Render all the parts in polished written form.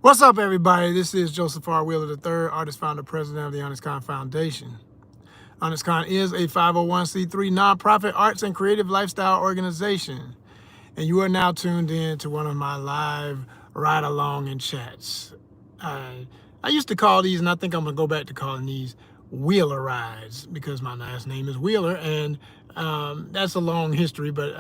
What's up, everybody? This is Joseph R. Wheeler III, artist, founder, president of the ONYXCON Foundation. ONYXCON is a 501c3 nonprofit arts and creative lifestyle organization. And you are now tuned in to one of my live ride along and chats. I used to call these, and I think I'm going to go back to calling these Wheeler rides because my last name is Wheeler, and that's a long history. But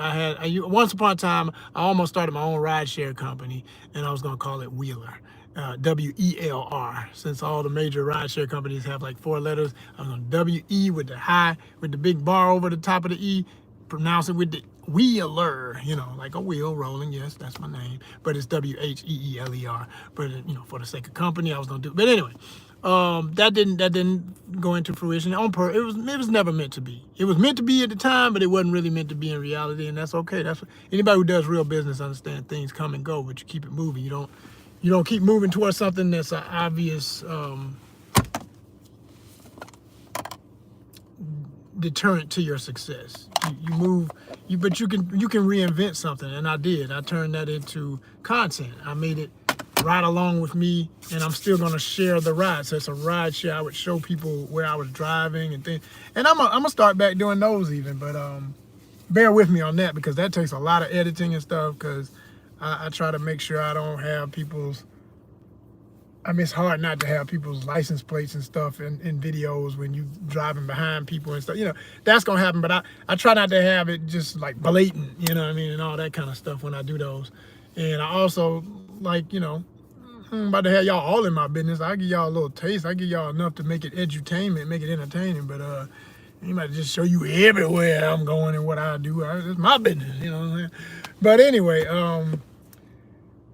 once upon a time, I almost started my own rideshare company, and I was going to call it Wheeler. WELR. Since all the major rideshare companies have like 4 letters, I was going WE with the big bar over the top of the E, pronounce it with the Wheeler, like a wheel rolling. Yes, that's my name, but it's WHEELER. But for the sake of company, I was gonna do. But anyway, that didn't go into fruition. It was never meant to be. It was meant to be at the time, but it wasn't really meant to be in reality, and that's okay. That's anybody who does real business understand things come and go, but you keep it moving. You don't keep moving towards something that's an obvious deterrent to your success. You move, but you can reinvent something, and I did. I turned that into content. I made it ride along with me, and I'm still gonna share the ride. So it's a ride share. I would show people where I was driving and things, and I'm gonna start back doing those even. But bear with me on that because that takes a lot of editing and stuff. Because I try to make sure I don't have people's. I mean, it's hard not to have people's license plates and stuff in videos when you driving behind people and stuff. That's gonna happen. But I try not to have it just like blatant, what I mean, and all that kind of stuff when I do those. And I also like, I'm about to have y'all all in my business. I give y'all a little taste. I give y'all enough to make it edutainment, make it entertaining. But you might just show you everywhere I'm going and what I do. It's my business, you know what I'm saying? But anyway,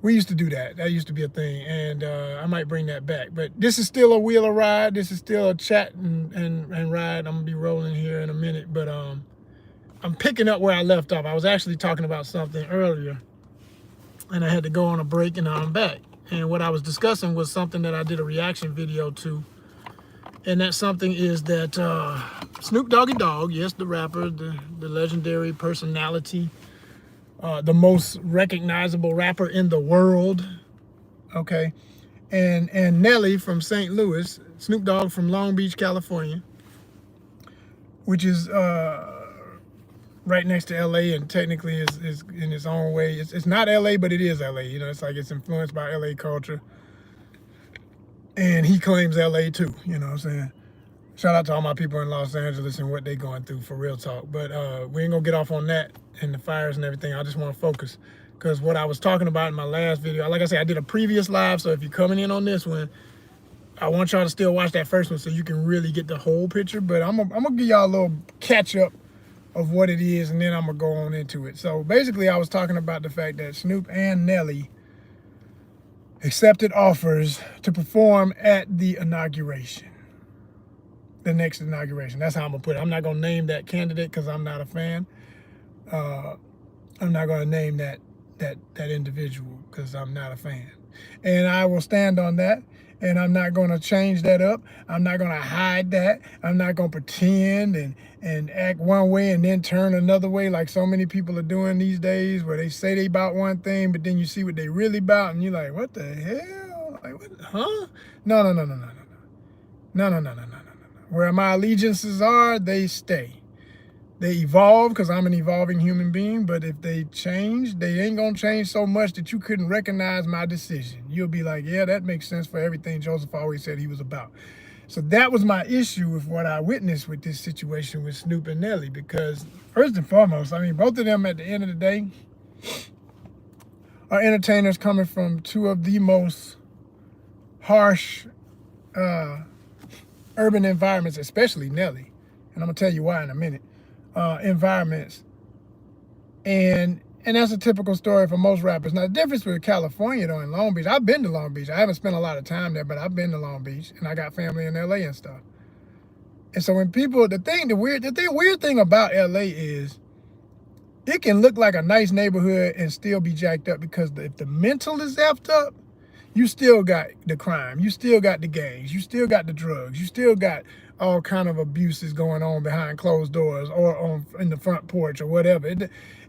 we used to do that. That used to be a thing, and I might bring that back. But this is still a Wheeler ride. This is still a chat and ride. I'm gonna be rolling here in a minute, but I'm picking up where I left off. I was actually talking about something earlier, and I had to go on a break, and now I'm back. And what I was discussing was something that I did a reaction video to, and that something is that Snoop Doggy Dogg, yes, the rapper, the legendary personality, the most recognizable rapper in the world, okay, and Nelly from St. Louis, Snoop Dogg from Long Beach, California, which is right next to LA, and technically is in its own way. It's not LA, but it is LA. It's like it's influenced by LA culture, and he claims LA too. You know what I'm saying? Shout out to all my people in Los Angeles and what they going through, for real talk. But we ain't gonna get off on that and the fires and everything. I just want to focus because what I was talking about in my last video, like I said, I did a previous live. So if you're coming in on this one, I want y'all to still watch that first one so you can really get the whole picture. But I'm gonna give y'all a little catch up of what it is, and then I'm gonna go on into it. So basically, I was talking about the fact that Snoop and Nelly accepted offers to perform at the inauguration. The next inauguration. That's how I'm gonna put it. I'm not gonna name that candidate because I'm not a fan. I'm not gonna name that individual because I'm not a fan, and I will stand on that. And I'm not gonna change that up. I'm not gonna hide that. I'm not gonna pretend and act one way and then turn another way like so many people are doing these days, where they say they about one thing, but then you see what they really about, and you're like, what the hell? Like, what? Huh? No, no, no, no, no, no, no, no, no, no, no, no, no. Where my allegiances are, they stay. They evolve because I'm an evolving human being, but if they change, they ain't gonna change so much that you couldn't recognize my decision. You'll be like, yeah, that makes sense for everything Joseph always said he was about. So that was my issue with what I witnessed with this situation with Snoop and Nelly, because first and foremost, I mean, both of them at the end of the day are entertainers coming from two of the most harsh urban environments, especially Nelly, and I'm gonna tell you why in a minute. Environments, and that's a typical story for most rappers. Now the difference with California though, in Long Beach, I've been to Long Beach. I haven't spent a lot of time there, but I've been to Long Beach, and I got family in LA and stuff. And so when people, the weird thing about LA is it can look like a nice neighborhood and still be jacked up, because if the mental is effed up, you still got the crime, you still got the gangs, you still got the drugs, you still got all kind of abuses going on behind closed doors or in the front porch or whatever.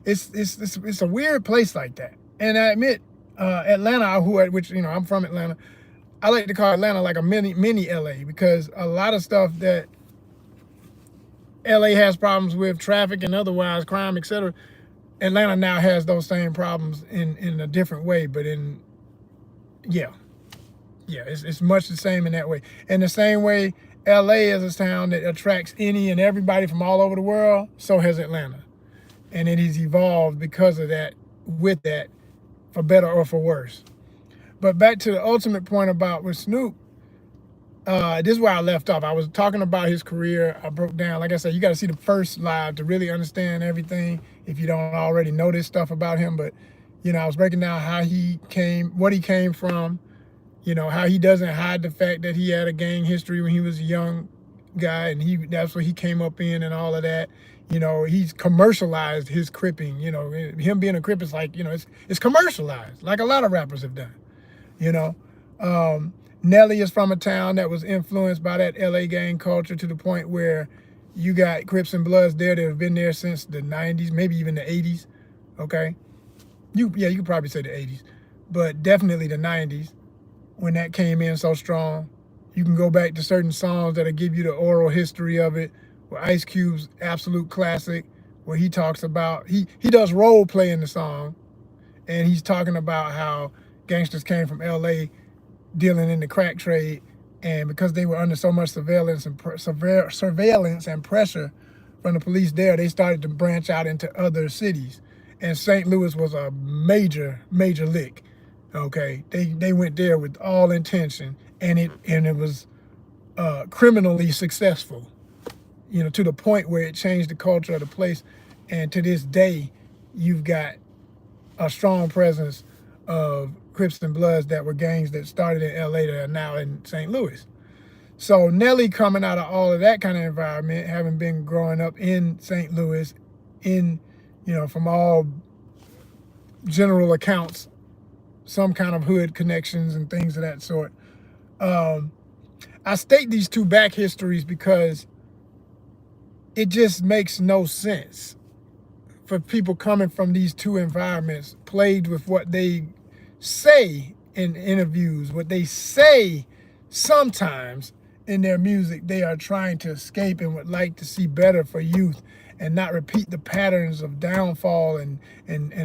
It's a weird place like that. And I admit, Atlanta, which I'm from Atlanta. I like to call Atlanta like a mini LA, because a lot of stuff that LA has problems with, traffic and otherwise, crime, etc. Atlanta now has those same problems in a different way, but yeah, it's much the same in that way. In the same way, LA is a town that attracts any and everybody from all over the world, so has Atlanta. And it has evolved because of that, with that, for better or for worse. But back to the ultimate point about with Snoop, this is where I left off. I was talking about his career. I broke down, like I said, you got to see the first live to really understand everything if you don't already know this stuff about him. But, I was breaking down how he came, what he came from, how he doesn't hide the fact that he had a gang history when he was a young guy, and that's what he came up in and all of that. He's commercialized his cripping. Him being a crip is like, it's commercialized, like a lot of rappers have done. Nelly is from a town that was influenced by that LA gang culture to the point where you got Crips and Bloods there that have been there since the 90s, maybe even the 80s. Okay. You could probably say the 80s, but definitely the 90s when that came in so strong. You can go back to certain songs that'll give you the oral history of it, where Ice Cube's absolute classic, where he talks about, he does role play in the song, and he's talking about how gangsters came from LA dealing in the crack trade, and because they were under so much surveillance and pressure from the police there, they started to branch out into other cities. And St. Louis was a major lick. Okay, they went there with all intention, and it was criminally successful. To the point where it changed the culture of the place, and to this day, you've got a strong presence of Crips and Bloods that were gangs that started in LA that are now in St. Louis. So Nelly, coming out of all of that kind of environment, having been growing up in St. Louis, from all general accounts, some kind of hood connections and things of that sort. I state these two back histories because it just makes no sense for people coming from these two environments, plagued with what they say in interviews, what they say sometimes in their music they are trying to escape and would like to see better for youth, and not repeat the patterns of downfall and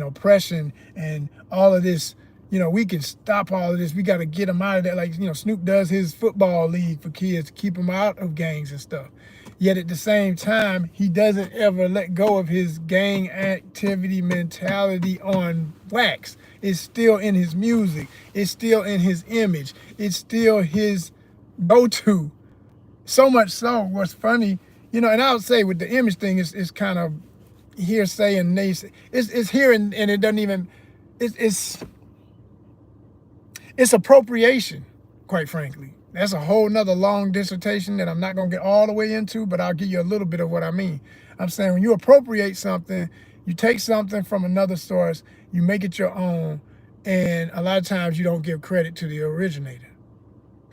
oppression and all of this. We can stop all of this. We got to get them out of that. Like, Snoop does his football league for kids to keep them out of gangs and stuff. Yet at the same time, he doesn't ever let go of his gang activity mentality on wax. It's still in his music. It's still in his image. It's still his go-to. So much so, what's funny, and I would say with the image thing, it's kind of hearsay and naysay. It's here and it doesn't even, it's appropriation, quite frankly. That's a whole nother long dissertation that I'm not going to get all the way into, but I'll give you a little bit of what I mean. I'm saying when you appropriate something, you take something from another source, you make it your own, and a lot of times you don't give credit to the originator.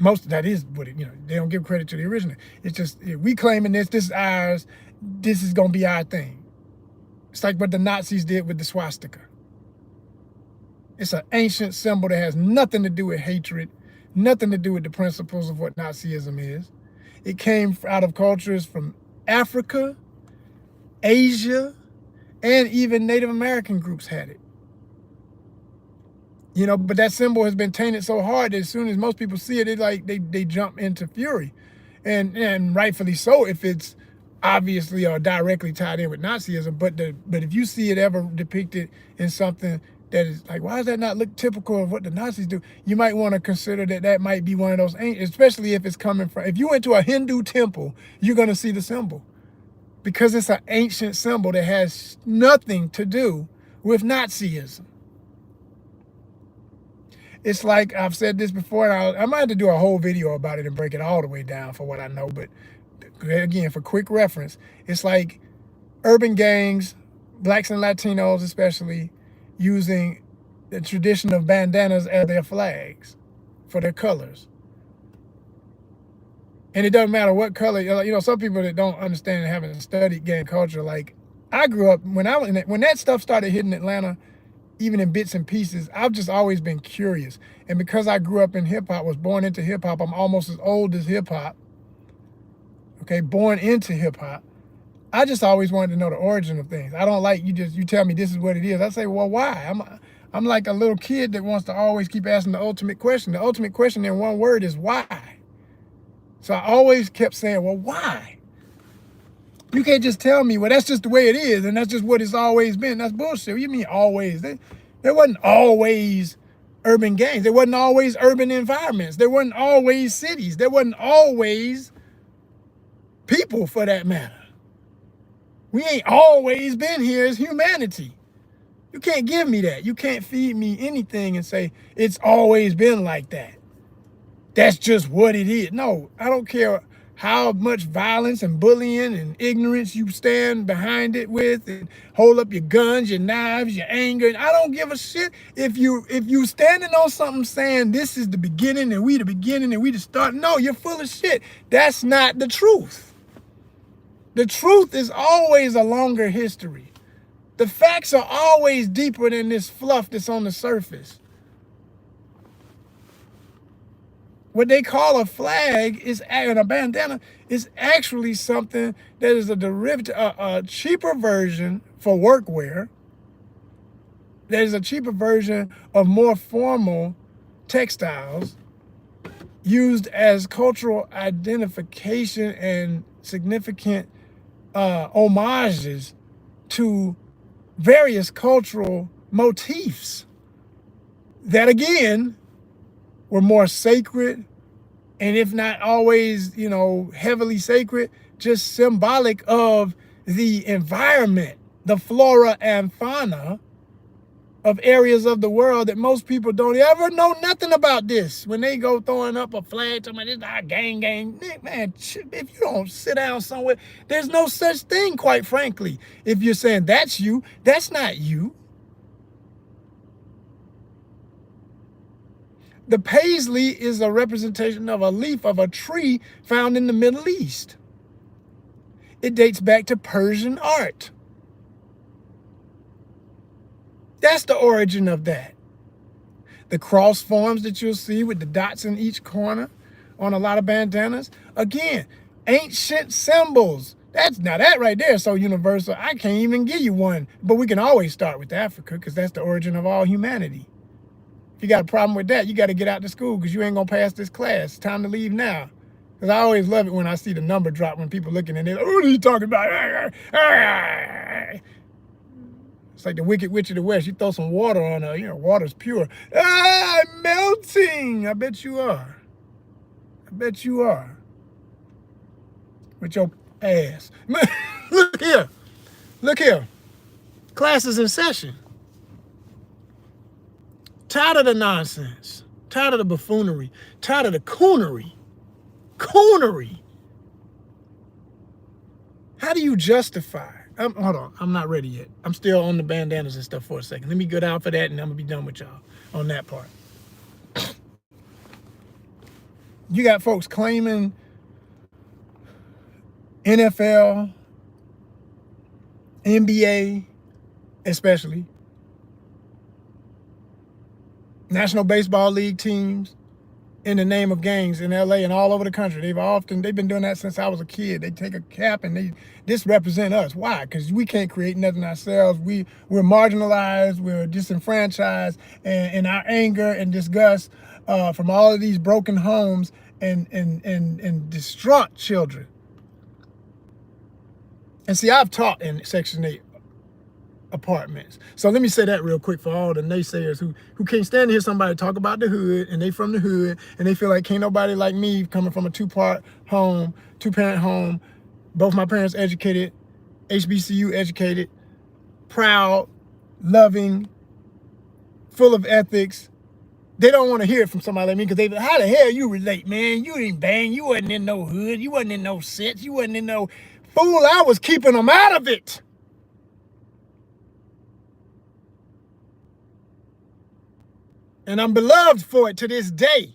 Most of that is what they don't give credit to the originator. It's just, we claiming this is ours, this is going to be our thing. It's like what the Nazis did with the swastika. It's an ancient symbol that has nothing to do with hatred, nothing to do with the principles of what Nazism is. It came out of cultures from Africa, Asia, and even Native American groups had it. But that symbol has been tainted so hard that as soon as most people see it, they jump into fury. And rightfully so if it's obviously or directly tied in with Nazism. But if you see it ever depicted in something that is like, why does that not look typical of what the Nazis do? You might want to consider that might be one of those, especially if it's coming from, if you went to a Hindu temple, you're going to see the symbol. Because it's an ancient symbol that has nothing to do with Nazism. It's like, I've said this before, and I might have to do a whole video about it and break it all the way down for what I know. But again, for quick reference, it's like urban gangs, blacks and Latinos especially, using the tradition of bandanas as their flags for their colors. And it doesn't matter what color, some people that don't understand and haven't studied gang culture, like I grew up, when that stuff started hitting Atlanta, even in bits and pieces. I've just always been curious. And because I grew up in hip hop, was born into hip hop, I'm almost as old as hip hop. Okay, born into hip hop. I just always wanted to know the origin of things. I don't like you tell me this is what it is. I say, well, why? I'm like a little kid that wants to always keep asking the ultimate question. The ultimate question in one word is why. So I always kept saying, well, why? You can't just tell me, well, that's just the way it is, and that's just what it's always been. That's bullshit. What do you mean always? There wasn't always urban gangs. There wasn't always urban environments. There wasn't always cities. There wasn't always people, for that matter. We ain't always been here as humanity. You can't give me that. You can't feed me anything and say it's always been like that. That's just what it is. No, I don't care how much violence and bullying and ignorance you stand behind it with and hold up your guns, your knives, your anger. I don't give a shit if you standing on something saying this is the beginning and we the start. No, you're full of shit. That's not the truth. The truth is always a longer history. The facts are always deeper than this fluff that's on the surface. What they call a flag and a bandana is actually something that is a derivative, a cheaper version for workwear. There's a cheaper version of more formal textiles used as cultural identification and significant homages to various cultural motifs that, again, were more sacred, and if not always, heavily sacred, just symbolic of the environment, the flora and fauna of areas of the world that most people don't ever know nothing about this. When they go throwing up a flag, talking about this our gang, man, if you don't sit down somewhere, there's no such thing, quite frankly. If you're saying that's you, that's not you. The paisley is a representation of a leaf of a tree found in the Middle East. It dates back to Persian art. That's the origin of that. The cross forms that you'll see with the dots in each corner on a lot of bandanas, again, ancient symbols. That right there is so universal, I can't even give you one. But we can always start with Africa because that's the origin of all humanity. If you got a problem with that, you got to get out to school because you ain't going to pass this class. It's time to leave now. Because I always love it when I see the number drop when people looking and they're like, what are you talking about? It's like the Wicked Witch of the West. You throw some water on her, water's pure. I'm melting. I bet you are. I bet you are. With your ass. Look here. Look here. Class is in session. Tired of the nonsense. Tired of the buffoonery. Tired of the coonery. Coonery. How do you justify? Hold on, I'm not ready yet. I'm still on the bandanas and stuff for a second. Let me get out for that and I'm gonna be done with y'all on that part. You got folks claiming NFL, NBA, especially, National Baseball League teams in the name of gangs in LA and all over the country. They've been doing that since I was a kid. They take a cap and this represent us. Why? Because we can't create nothing ourselves. We're marginalized, we're disenfranchised, and our anger and disgust from all of these broken homes and distraught children. And see, I've taught in Section 8 apartments. So let me say that real quick for all the naysayers who can't stand to hear somebody talk about the hood and they from the hood and they feel like can't nobody like me coming from a two-parent home, both my parents educated, HBCU educated, proud, loving, full of ethics. They don't want to hear it from somebody like me because how the hell you relate, man? You ain't bang. You wasn't in no hood. You wasn't in no sets. You wasn't in no fool. I was keeping them out of it. And I'm beloved for it to this day.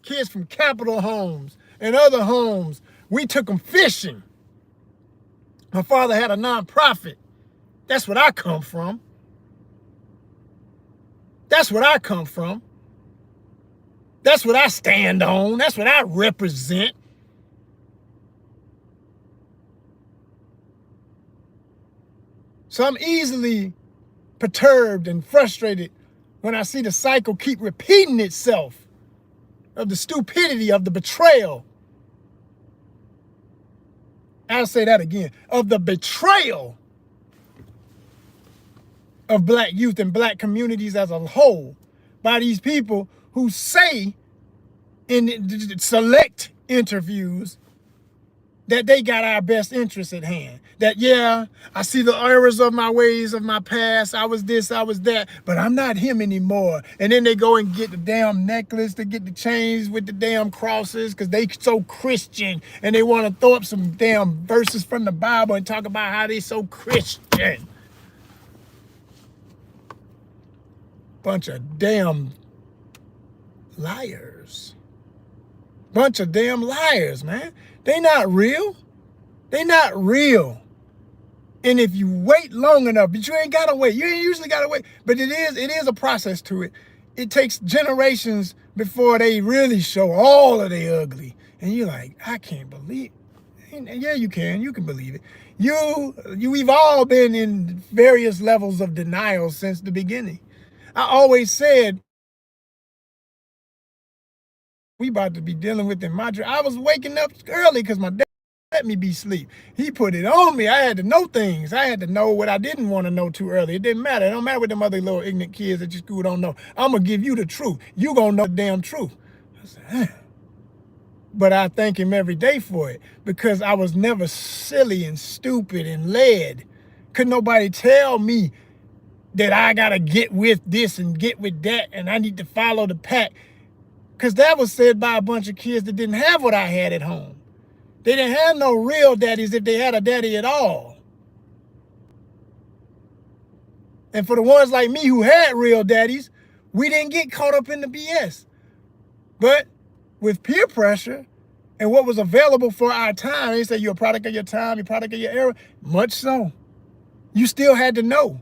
Kids from Capitol homes and other homes, we took them fishing. My father had a nonprofit That's what I come from. That's what I come from. That's what I stand on. That's what I represent. So I'm easily perturbed and frustrated when I see the cycle keep repeating itself of the stupidity, of the betrayal. I'll say that again, of the betrayal of black youth and black communities as a whole by these people who say in select interviews that they got our best interests at hand. That, yeah, I see the errors of my ways of my past. I was this, I was that, but I'm not him anymore. And then they go and get the damn necklace, to get the chains with the damn crosses because they so Christian and they want to throw up some damn verses from the Bible and talk about how they so Christian. Bunch of damn liars. Bunch of damn liars, man. They not real. They not real. And if you wait long enough, but you ain't gotta wait. You ain't usually gotta wait. But it is a process to it. It takes generations before they really show all of their ugly. And you're like, I can't believe it. And yeah, you can believe it. We've all been in various levels of denial since the beginning. I always said, we about to be dealing with in my dream. I was waking up early because my dad let me be asleep. He put it on me. I had to know things. I had to know what I didn't want to know too early. It didn't matter. It don't matter what them other little ignorant kids at your school don't know. I'm going to give you the truth. You going to know the damn truth. I said, But I thank him every day for it because I was never silly and stupid and led. Could nobody tell me that I got to get with this and get with that and I need to follow the pack. Because that was said by a bunch of kids that didn't have what I had at home. They didn't have no real daddies if they had a daddy at all. And for the ones like me who had real daddies, we didn't get caught up in the BS. But with peer pressure and what was available for our time, they say you're a product of your time, you're a product of your era. Much so. You still had to know.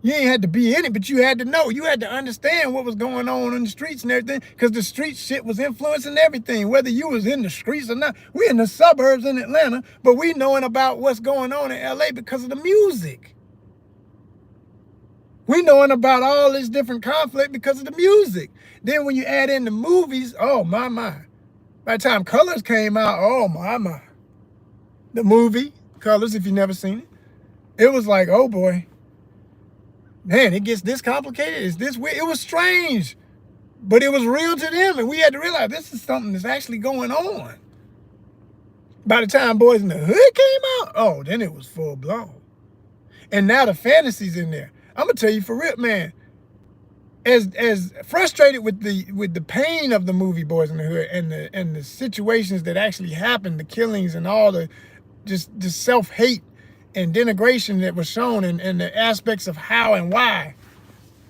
You ain't had to be in it, but you had to know. You had to understand what was going on in the streets and everything, because the street shit was influencing everything, whether you was in the streets or not. We in the suburbs in Atlanta, but we knowing about what's going on in LA because of the music. We knowing about all this different conflict because of the music. Then when you add in the movies, oh my. By the time Colors came out, oh my. The movie, Colors, if you never seen it, it was like, oh boy. Man, it gets this complicated. It's this weird. It was strange, but it was real to them. And we had to realize this is something that's actually going on. By the time Boys in the Hood came out, oh, then it was full blown. And now the fantasy's in there. I'm going to tell you for real, man, as frustrated with the pain of the movie Boys in the Hood and the situations that actually happened, the killings and all the just the self-hate and denigration that was shown and the aspects of how and why.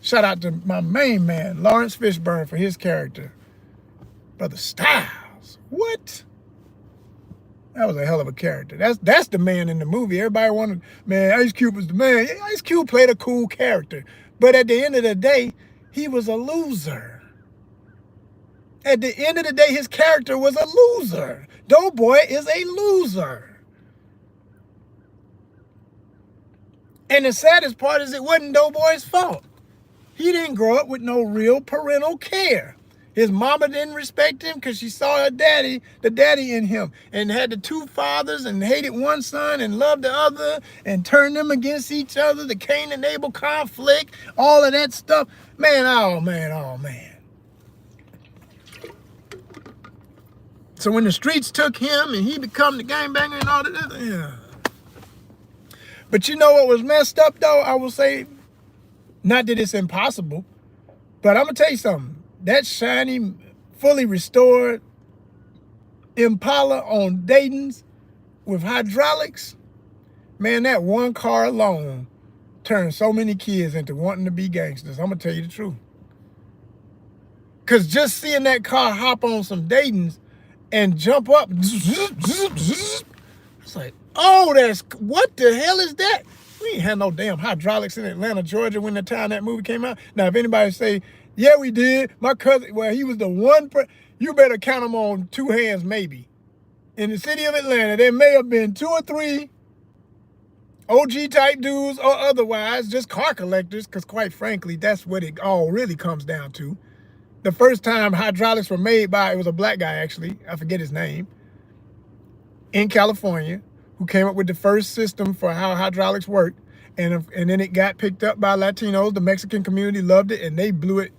Shout out to my main man, Lawrence Fishburne, for his character. Brother Styles. What? That was a hell of a character. That's the man in the movie. Everybody wanted, man, Ice Cube was the man. Ice Cube played a cool character. But at the end of the day, he was a loser. At the end of the day, his character was a loser. Doughboy is a loser. And the saddest part is it wasn't Doughboy's fault. He didn't grow up with no real parental care. His mama didn't respect him because she saw her daddy, the daddy in him, and had the two fathers and hated one son and loved the other and turned them against each other, the Cain and Abel conflict, all of that stuff. Man, oh man. So when the streets took him and he become the gangbanger and all that, yeah. But you know what was messed up, though? I will say, not that it's impossible, but I'm going to tell you something. That shiny, fully restored Impala on Dayton's with hydraulics, man, that one car alone turned so many kids into wanting to be gangsters. I'm going to tell you the truth. Because just seeing that car hop on some Dayton's and jump up, it's like, oh, what the hell is that? We ain't had no damn hydraulics in Atlanta, Georgia when the time that movie came out. Now, if anybody say, yeah, we did. My cousin, well, he was the one, you better count them on 2 hands maybe. In the city of Atlanta, there may have been 2 or 3 OG type dudes or otherwise, just car collectors, because quite frankly, that's what it all really comes down to. The first time hydraulics were made by, it was a black guy actually, I forget his name, in California, who came up with the first system for how hydraulics worked. And then it got picked up by Latinos. The Mexican community loved it, and they blew it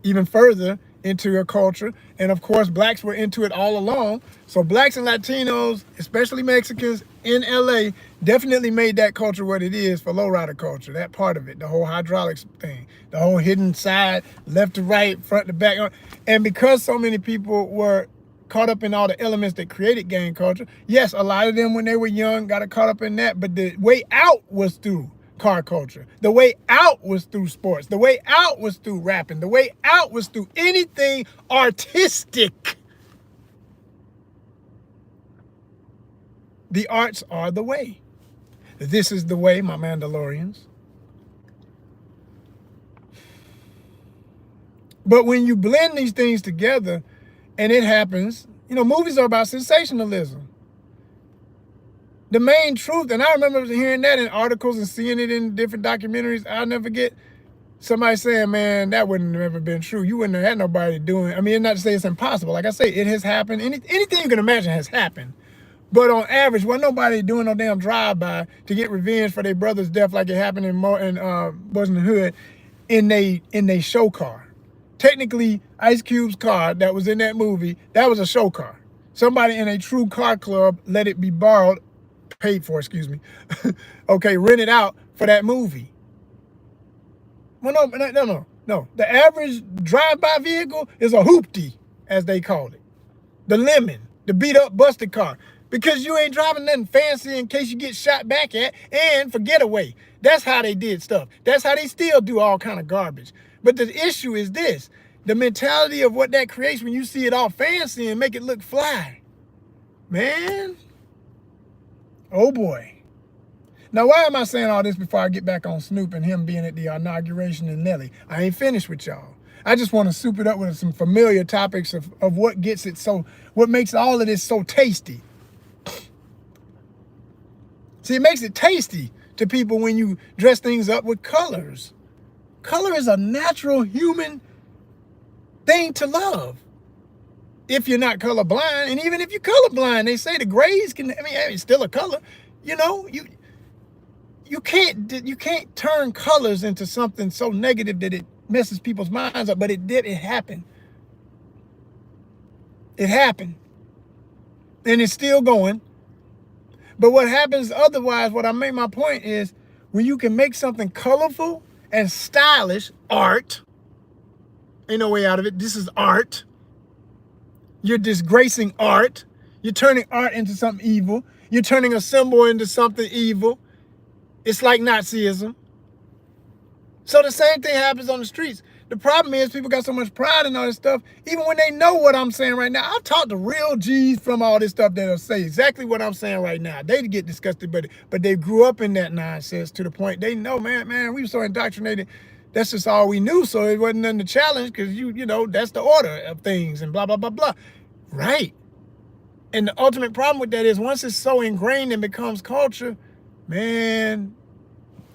even further into a culture. And of course, blacks were into it all along. So blacks and Latinos, especially Mexicans in LA, definitely made that culture what it is for lowrider culture, that part of it, the whole hydraulics thing, the whole hidden side, left to right, front to back. And because so many people were caught up in all the elements that created gang culture, yes, a lot of them when they were young got caught up in that, but the way out was through car culture. The way out was through sports. The way out was through rapping. The way out was through anything artistic. The arts are the way. This is the way, my Mandalorians. But when you blend these things together and it happens, you know, movies are about sensationalism. The main truth, and I remember hearing that in articles and seeing it in different documentaries. I'll never forget somebody saying, man, that wouldn't have ever been true. You wouldn't have had nobody doing, I mean, not to say it's impossible. Like I say, it has happened. Anything you can imagine has happened. But on average, wasn't nobody doing no damn drive-by to get revenge for their brother's death like it happened in Boys in the Hood in they show car. Technically, Ice Cube's car that was in that movie, that was a show car. Somebody in a true car club let it be borrowed, paid for, excuse me, okay, rented out for that movie. Well, no. The average drive-by vehicle is a hoopty, as they call it. The lemon, the beat-up, busted car. Because you ain't driving nothing fancy in case you get shot back at, and for getaway. That's how they did stuff. That's how they still do all kind of garbage. But the issue is this, the mentality of what that creates when you see it all fancy and make it look fly. Man, oh boy. Now, why am I saying all this before I get back on Snoop and him being at the inauguration in Nelly? I ain't finished with y'all. I just want to soup it up with some familiar topics of what gets it so, what makes all of this so tasty. See, it makes it tasty to people when you dress things up with colors. Color is a natural human thing to love. If you're not colorblind, and even if you're colorblind, they say the grays can, I mean, it's still a color. You know, you can't turn colors into something so negative that it messes people's minds up, but it happened. It happened. And it's still going. But what happens otherwise, what I make my point is, when you can make something colorful and stylish, art, ain't no way out of it, this is art. You're disgracing art. You're turning art into something evil. You're turning a symbol into something evil. It's like Nazism. So the same thing happens on the streets. The problem is people got so much pride in all this stuff, even when they know what I'm saying right now. I've talked to real G's from all this stuff that'll say exactly what I'm saying right now. They get disgusted, but they grew up in that nonsense to the point they know, man, we were so indoctrinated. That's just all we knew. So it wasn't nothing to challenge because you know, that's the order of things and blah, blah, blah, blah. Right. And the ultimate problem with that is once it's so ingrained and becomes culture, man,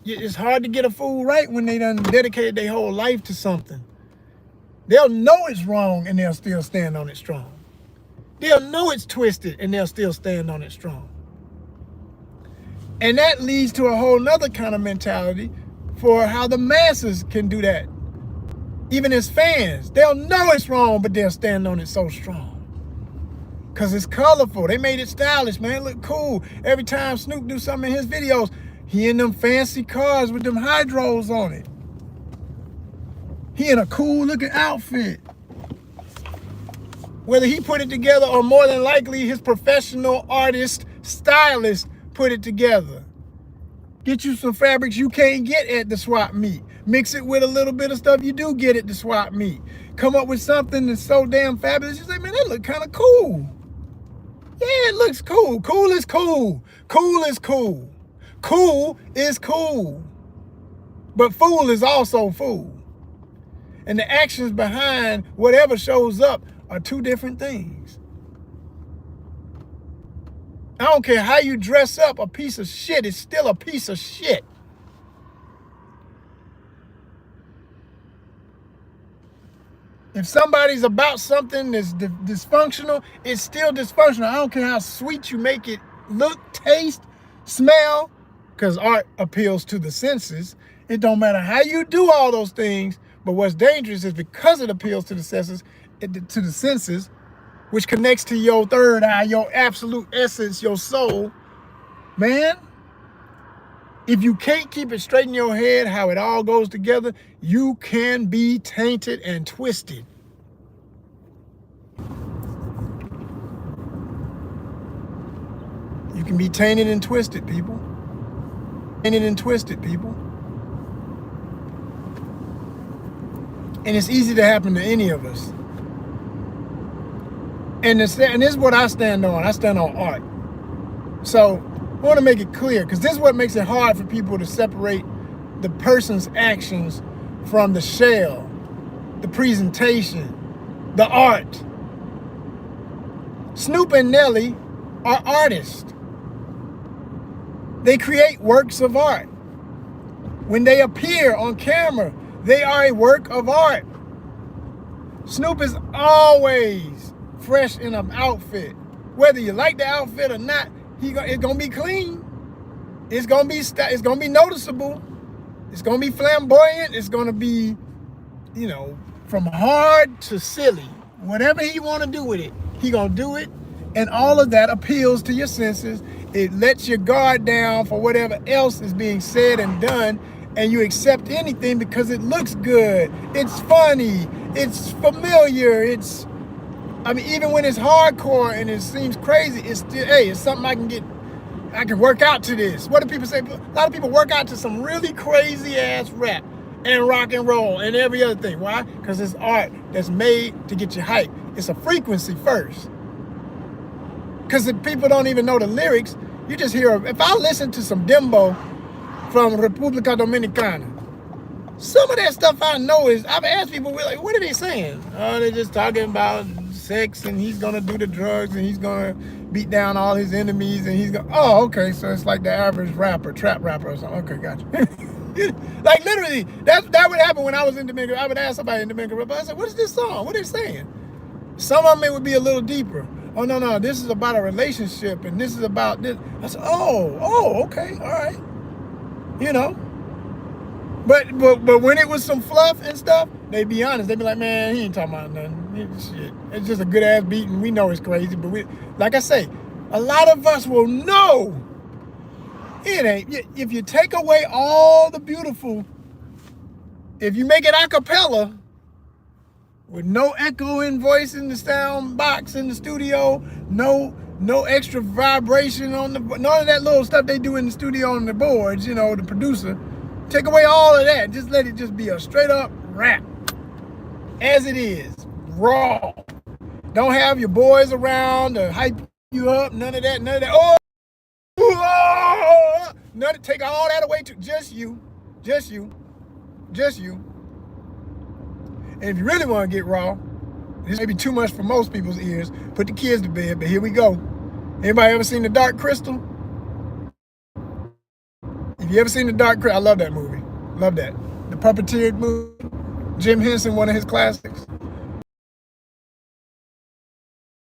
it's hard to get a fool right when they done dedicated their whole life to something. They'll know it's wrong and they'll still stand on it strong. They'll know it's twisted and they'll still stand on it strong. And that leads to a whole nother kind of mentality for how the masses can do that. Even as fans, they'll know it's wrong, but they'll stand on it so strong. Because it's colorful. They made it stylish, man. It look cool. Every time Snoop do something in his videos, he in them fancy cars with them hydros on it. He in a cool looking outfit. Whether he put it together or more than likely his professional artist, stylist put it together. Get you some fabrics you can't get at the swap meet. Mix it with a little bit of stuff you do get at the swap meet. Come up with something that's so damn fabulous. You say, man, that look kind of cool. Yeah, it looks cool. Cool is cool. Cool is cool. Cool is cool, but fool is also fool. And the actions behind whatever shows up are two different things. I don't care how you dress up a piece of shit, it's still a piece of shit. If somebody's about something that's dysfunctional, it's still dysfunctional. I don't care how sweet you make it look, taste, smell, because art appeals to the senses. It don't matter how you do all those things, but what's dangerous is because it appeals to the senses, which connects to your third eye, your absolute essence, your soul, man, if you can't keep it straight in your head how it all goes together, you can be tainted and twisted. You can be tainted and twisted, people. Tainted and twisted, people. And it's easy to happen to any of us. And this is what I stand on. I stand on art. So I want to make it clear, because this is what makes it hard for people to separate the person's actions from the shell, the presentation, the art. Snoop and Nelly are artists. They create works of art. When they appear on camera, they are a work of art. Snoop is always fresh in an outfit. Whether you like the outfit or not, it's gonna be clean. It's gonna be noticeable. It's gonna be flamboyant. It's gonna be, you know, from hard to silly. Whatever he wanna do with it, he gonna do it. And all of that appeals to your senses. It lets your guard down for whatever else is being said and done, and you accept anything because it looks good, it's funny, it's familiar, even when it's hardcore and it seems crazy, it's still, hey, it's something I can work out to this. What do people say? A lot of people work out to some really crazy ass rap and rock and roll and every other thing. Why? Because it's art that's made to get you hyped. It's a frequency first. Because if people don't even know the lyrics, you just hear, if I listen to some Dembo from República Dominicana, some of that stuff I know is, I've asked people, we're like, what are they saying? Oh, they're just talking about sex, and he's gonna do the drugs, and he's gonna beat down all his enemies, and he's gonna, oh, okay, so it's like the average rapper, trap rapper or something. Okay, gotcha. Like literally, that would happen when I was in Dominican. I would ask somebody in Dominican Republic, I said, what is this song? What are they saying? Some of them, it would be a little deeper. Oh, no, this is about a relationship, and this is about this. I said, oh, okay, all right. You know, but when it was some fluff and stuff, they'd be honest. They'd be like, man, he ain't talking about nothing. Shit. It's just a good ass beat, and we know it's crazy. But like I say, a lot of us will know it ain't. If you take away all the beautiful, if you make it a cappella with no echoing voice in the sound box in the studio, no extra vibration on none of that little stuff they do in the studio on the boards, you know, the producer. Take away all of that. Just let it just be a straight up rap. As it is. Raw. Don't have your boys around to hype you up. None of that. Oh! Take all that away to just you. And if you really want to get raw, this may be too much for most people's ears. Put the kids to bed, but here we go. Anybody ever seen The Dark Crystal? If you ever seen The Dark Crystal, I love that movie. Love that. The Puppeteered movie. Jim Henson, one of his classics.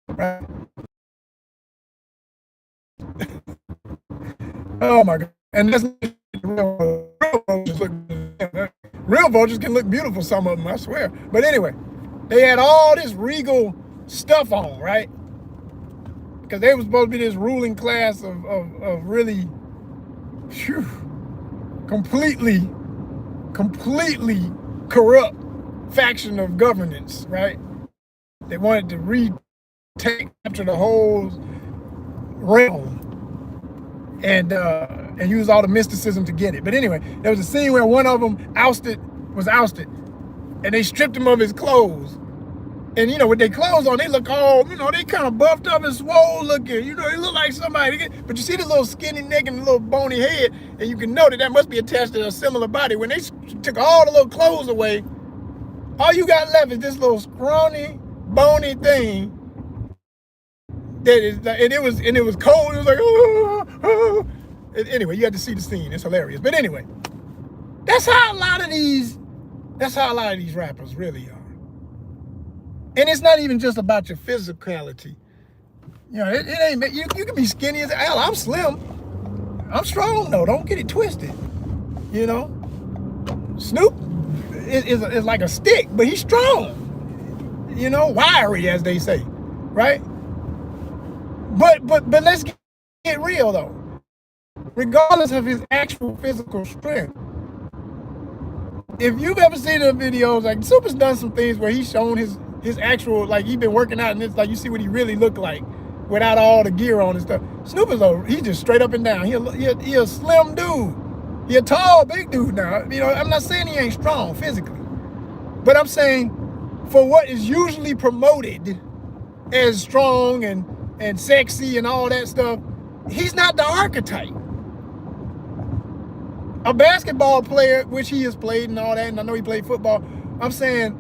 Right? Oh my God. And that's real vultures can look beautiful, some of them, I swear. But anyway, they had all this regal stuff on, right? Because they were supposed to be this ruling class of really completely corrupt faction of governance, right? They wanted to capture the whole realm and use all the mysticism to get it. But anyway, there was a scene where one of them was ousted, and they stripped him of his clothes. And you know, with their clothes on, they look all, you know, they kind of buffed up and swole looking. You know, they look like somebody. But you see the little skinny neck and the little bony head, and you can know that that must be attached to a similar body. When they took all the little clothes away, all you got left is this little scrawny, bony thing. That is, and it was cold. It was like, oh, oh. Anyway, you had to see the scene. It's hilarious. But anyway, that's how a lot of these rappers really are. And it's not even just about your physicality. You know, it ain't, you can be skinny as hell. I'm slim. I'm strong though. Don't get it twisted. You know, Snoop is like a stick, but he's strong. You know, wiry as they say, right? But let's get real though. Regardless of his actual physical strength, if you've ever seen the videos, like Super's done some things where he's shown his actual, like he's been working out and it's like you see what he really looked like without all the gear on and stuff. Snoop is he's just straight up and down. He a slim dude. He a tall, big dude now. You know, I'm not saying he ain't strong physically, but I'm saying for what is usually promoted as strong and sexy and all that stuff, he's not the archetype. A basketball player, which he has played and all that, and I know he played football, I'm saying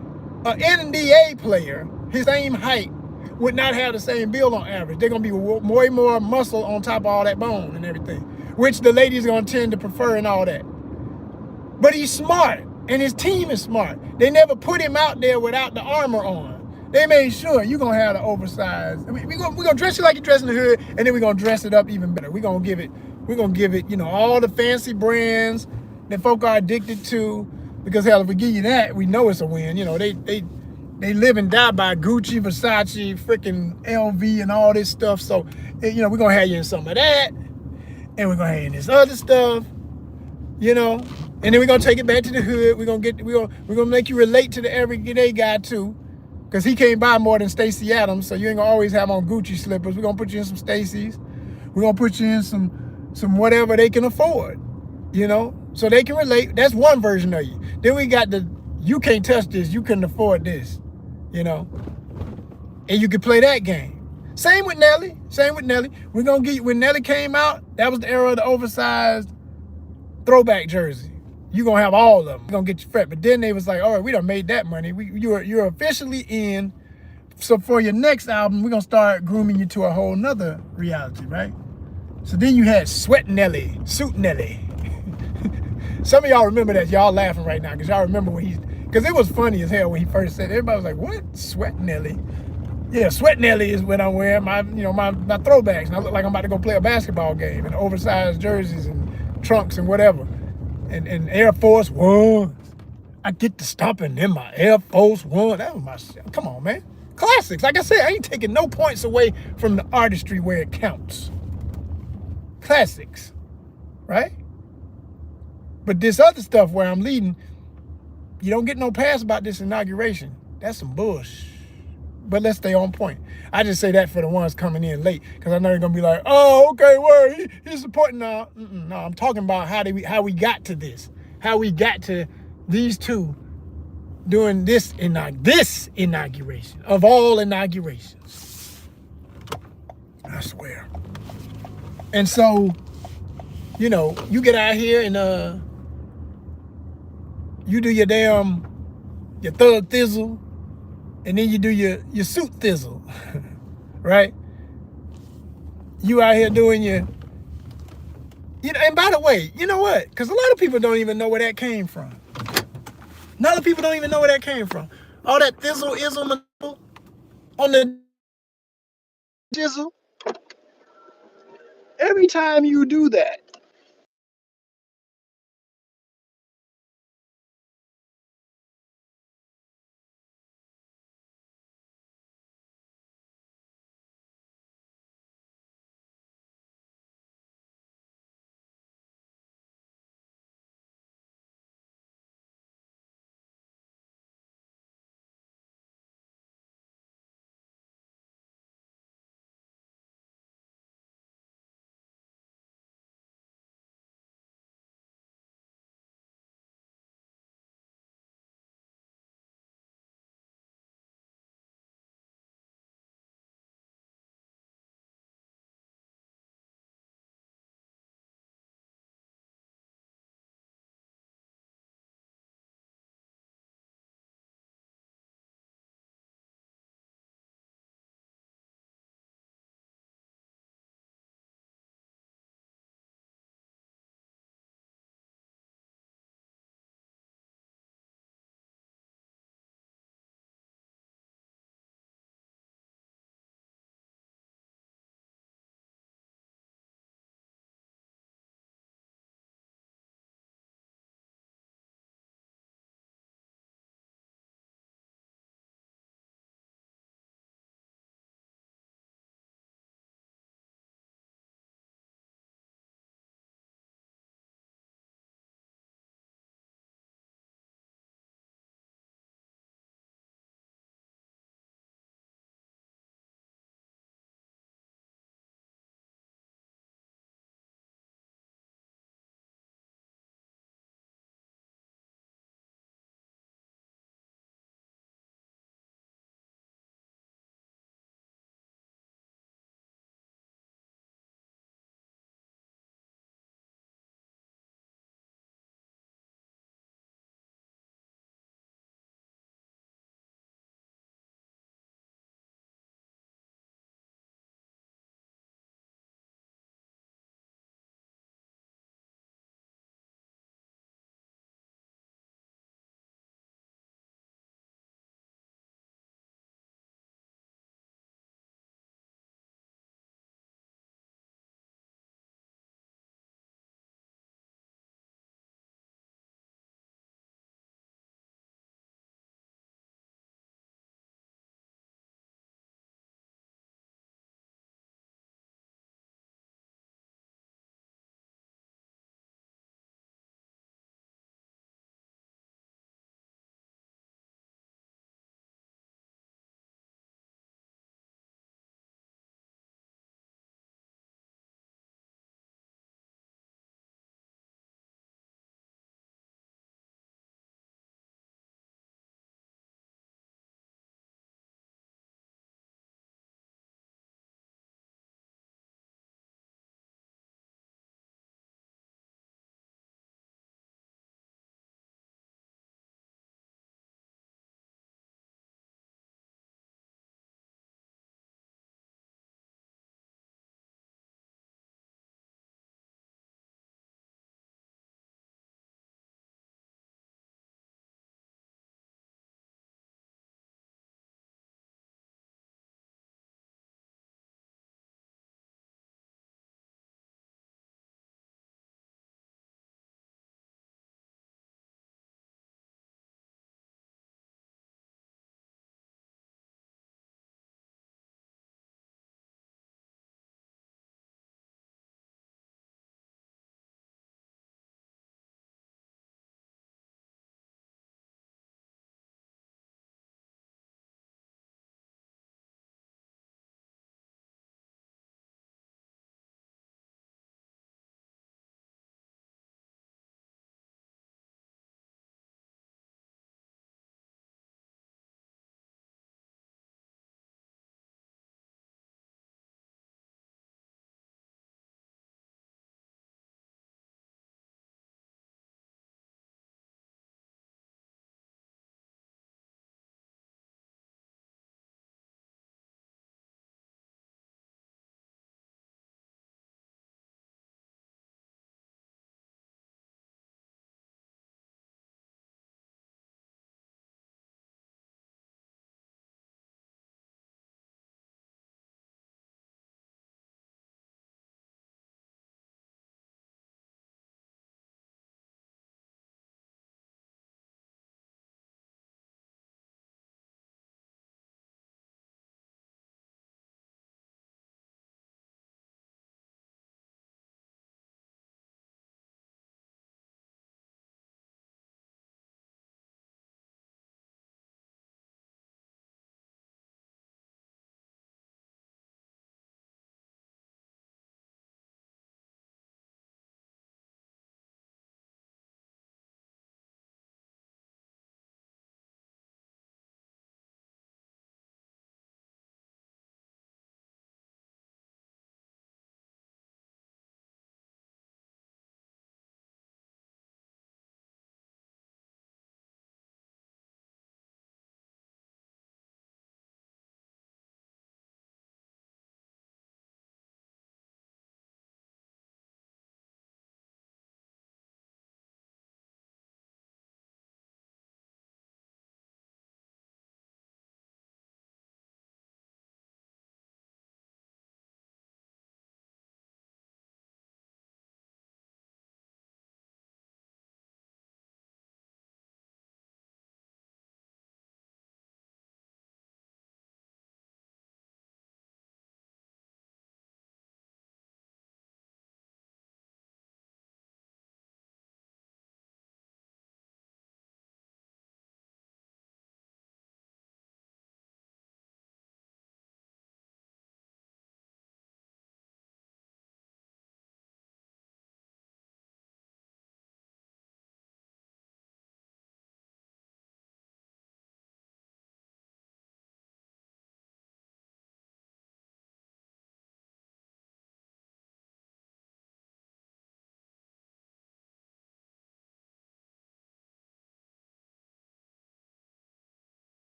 an NBA player, his same height, would not have the same build on average. They're going to be way more muscle on top of all that bone and everything, which the ladies are going to tend to prefer and all that. But he's smart, and his team is smart. They never put him out there without the armor on. They made sure you're going to have the oversized. I mean, we're going to dress you like you dress in the hood, and then we're going to dress it up even better. We're going to give it, you know, all the fancy brands that folk are addicted to. Because hell, if we give you that, we know it's a win. You know, they live and die by Gucci, Versace, freaking LV, and all this stuff. So, you know, we're gonna have you in some of that, and we're gonna have you in this other stuff. You know, and then we're gonna take it back to the hood. We're gonna make you relate to the everyday guy too. Because he can't buy more than Stacey Adams, so you ain't gonna always have on Gucci slippers. We're gonna put you in some Stacey's. We're gonna put you in some whatever they can afford, you know, so they can relate. That's one version of you. Then we got the, you can't touch this, you couldn't afford this, you know, and you can play that game. Same with Nelly. We're gonna get, when Nelly came out, that was the era of the oversized throwback jersey. You're gonna have all of them. You're gonna get your fret. But then they was like, all right, we done made that money. You're officially in. So for your next album, we're gonna start grooming you to a whole nother reality, right? So then you had Sweat Nelly, Suit Nelly. Some of y'all remember that. Y'all laughing right now because y'all remember when because it was funny as hell when he first said it. Everybody was like, what? Sweat Nelly? Yeah, Sweat Nelly is when I'm wearing my throwbacks. And I look like I'm about to go play a basketball game in oversized jerseys and trunks and whatever. And Air Force Ones. I get to stomping in my Air Force One. That was my shit. Come on, man. Classics. Like I said, I ain't taking no points away from the artistry where it counts. Classics, right? But this other stuff where I'm leading, you don't get no pass about this inauguration. That's some bullshit. But let's stay on point. I just say that for the ones coming in late, because I know you're gonna be like, oh, okay, well, he's supporting now. No, I'm talking about how we got to this, how we got to these two doing this inauguration of all inaugurations. I swear. And so, you know, you get out here and you do your thug thizzle, and then you do your suit thizzle, right? You out here doing your, you know, and by the way, you know what? Because a lot of people don't even know where that came from. A lot of people don't even know where that came from. All that thizzle-ism on the jizzle. Every time you do that,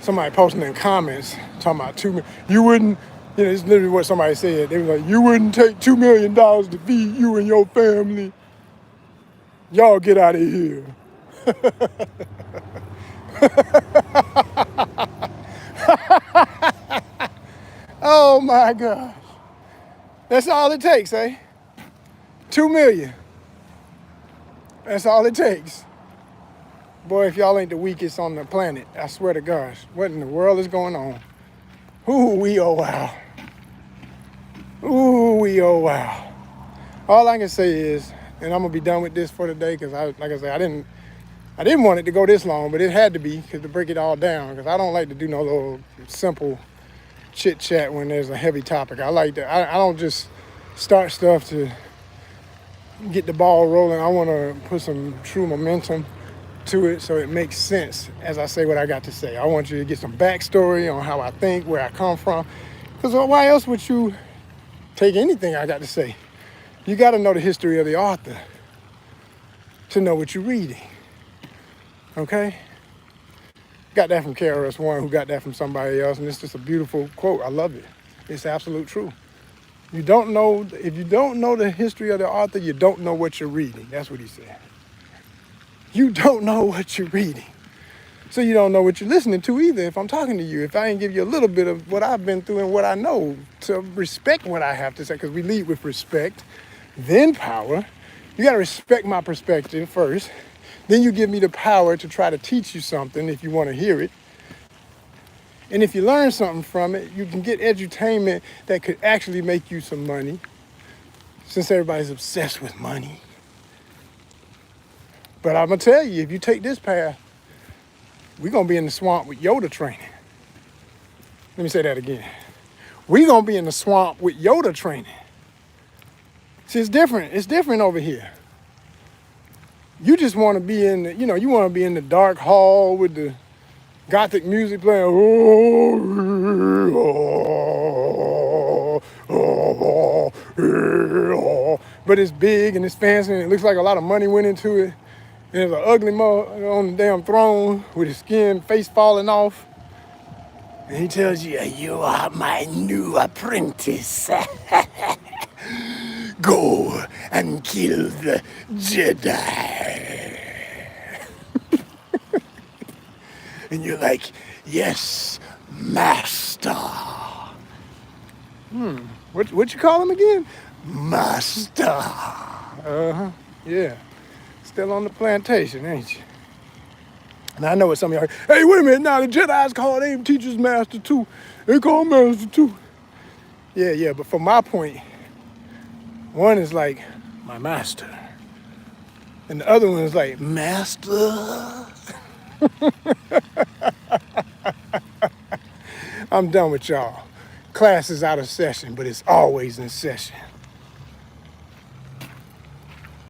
somebody posting in comments talking about 2 million. You wouldn't, you know, it's literally what somebody said. They were like, you wouldn't take $2 million to feed you and your family. Y'all get out of here. Oh my gosh. That's all it takes, eh? 2 million. That's all it takes. Boy, if y'all ain't the weakest on the planet, I swear to gosh, what in the world is going on? Ooh, we oh wow. Ooh, we oh wow. All I can say is, and I'm gonna be done with this for today, because like I said, I didn't want it to go this long, but it had to be, because to break it all down, because I don't like to do no little simple chit chat when there's a heavy topic. I like to, I don't just start stuff to get the ball rolling. I want to put some true momentum to it so it makes sense as I say what I got to say. I want you to get some backstory on how I think, where I come from, because why else would you take anything I got to say? You got to know the history of the author to know what you're reading. Okay? Got that from KRS-One, who got that from somebody else, and it's just a beautiful quote. I love it. It's absolute truth. If you don't know the history of the author, you don't know what you're reading. That's what he said. You don't know what you're reading. So you don't know what you're listening to either if I'm talking to you. If I ain't give you a little bit of what I've been through and what I know to respect what I have to say, because we lead with respect, then power. You got to respect my perspective first. Then you give me the power to try to teach you something if you want to hear it. And if you learn something from it, you can get edutainment that could actually make you some money, since everybody's obsessed with money. But I'm going to tell you, if you take this path, we're going to be in the swamp with Yoda training. Let me say that again. We're going to be in the swamp with Yoda training. See, it's different. It's different over here. You just want to be in the, you want to be in the dark hall with the Gothic music playing. But it's big and it's fancy and it looks like a lot of money went into it. And there's an ugly mother on the damn throne with his face falling off. And he tells you, you are my new apprentice. Go and kill the Jedi. And you're like, yes, master. What you call him again? Master. Uh-huh, yeah. Still on the plantation, ain't you? And I know what some of y'all are, hey, wait a minute, now the Jedi's called them teachers master too. They call master too. Yeah, but from my point, one is like, my master. And the other one is like, master. I'm done with y'all. Class is out of session, but it's always in session.